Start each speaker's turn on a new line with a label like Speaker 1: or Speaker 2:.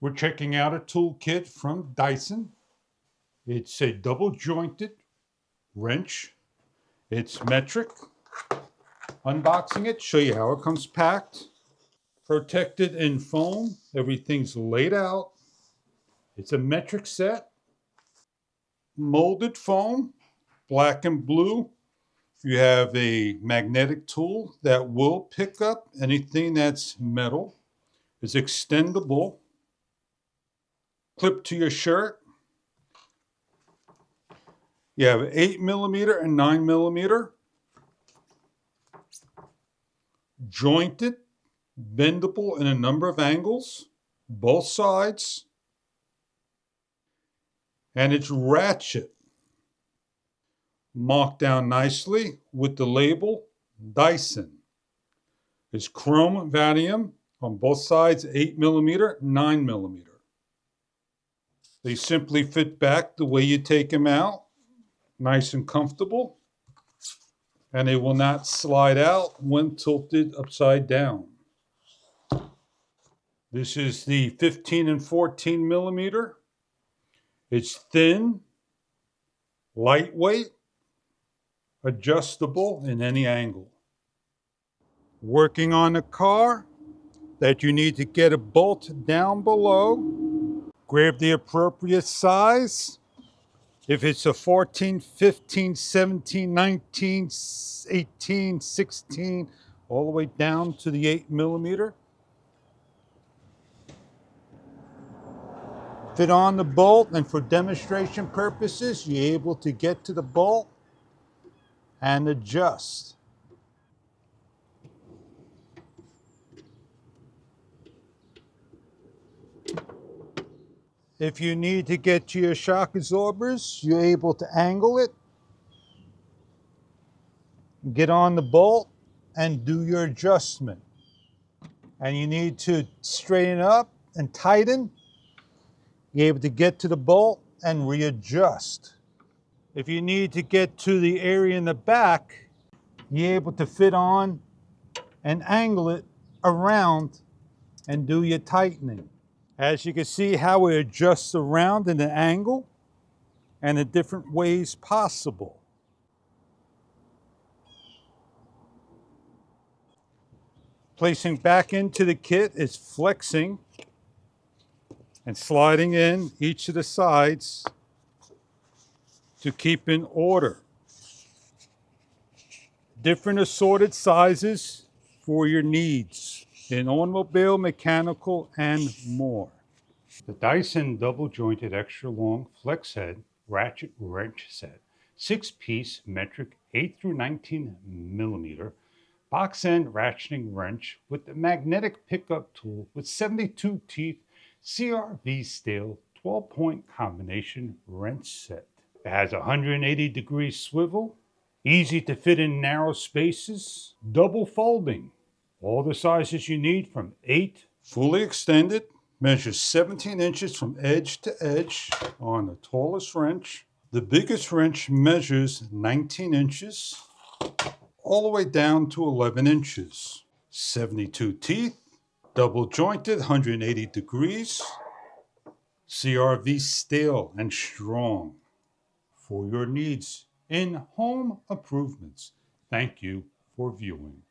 Speaker 1: We're checking out a toolkit from DISEN. It's a double jointed wrench. It's metric. Unboxing it, show you how it comes packed. Protected in foam. Everything's laid out. It's a metric set. Molded foam, black and blue. You have a magnetic tool that will pick up anything that's metal. It's extendable. Clip to your shirt. You have 8mm and 9mm. Jointed, bendable in a number of angles, both sides. And it's Ratchet. Marked down nicely with the label DISEN. It's chrome vanadium on both sides, 8mm, 9mm. They simply fit back the way you take them out, nice and comfortable, and they will not slide out when tilted upside down. This is the 15 and 14mm. It's thin, lightweight, adjustable in any angle. Working on a car that you need to get a bolt down below. Grab the appropriate size. If it's a 14, 15, 17, 19, 18, 16, all the way down to the 8mm. Fit on the bolt, and for demonstration purposes, you're able to get to the bolt and adjust. If you need to get to your shock absorbers, you're able to angle it, get on the bolt, and do your adjustment. And you need to straighten up and tighten, you're able to get to the bolt and readjust. If you need to get to the area in the back, you're able to fit on and angle it around and do your tightening. As you can see how it adjusts around in the angle and the different ways possible. Placing back into the kit is flexing and sliding in each of the sides to keep in order. Different assorted sizes for your needs in automobile, mechanical, and more. The DISEN double jointed extra long flex head ratchet wrench set, 6-piece metric 8 through 19mm box end ratcheting wrench with the magnetic pickup tool with 72 teeth CRV steel 12-point combination wrench set. It has a 180-degree swivel, easy to fit in narrow spaces, double folding, all the sizes you need from 8, fully extended, measures 17 inches from edge to edge on the tallest wrench. The biggest wrench measures 19 inches all the way down to 11 inches. 72 teeth, double jointed, 180 degrees, CRV steel and strong for your needs in home improvements. Thank you for viewing.